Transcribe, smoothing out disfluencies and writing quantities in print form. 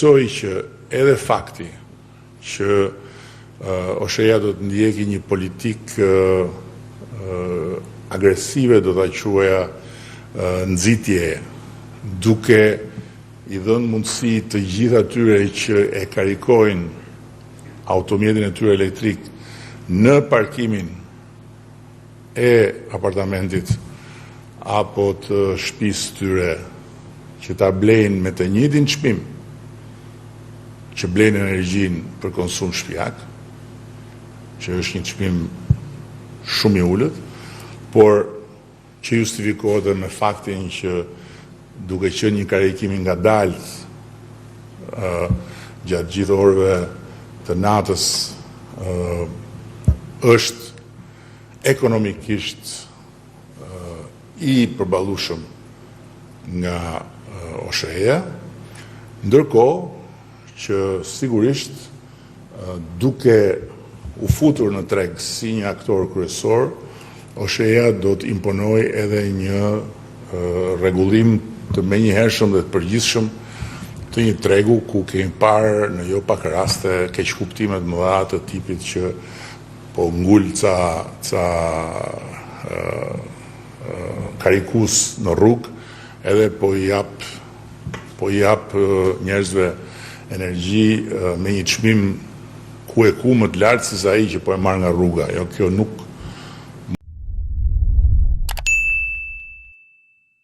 Besoj që edhe fakti që OSHE-ja do të ndjeki një politikë agresive, do ta quaja nxitje, duke i dhënë mundësi të gjithë atyre që e karikojnë automjetin e tyre elektrik në parkimin e apartamentit apo të shtëpisë tyre që ta blejnë me të njëjtin çmim që blejnë energjinë për konsum shtëpiak, që është një çmim shumë i ulët, por që justifikohet me faktin që duke qenë një karikim i ngadalt gjatë gjithë orëve të natës, është ekonomikisht i përballueshëm nga OSHE-ja, ndërkohë që sigurisht duke u futur në treg si një aktor kryesor, OSHE-ja do të imponojë edhe një rregullim të menjëhershëm dhe të përgjithshëm të një tregu ku kemi parë në jo pak raste keqkuptime të mëdha të tipit që po ngul ca karikus në rrugë edhe po i jap njerëzve energji me një çmim ku më të lartë se sa ai që po e marr nga rruga. Jo, kjo nuk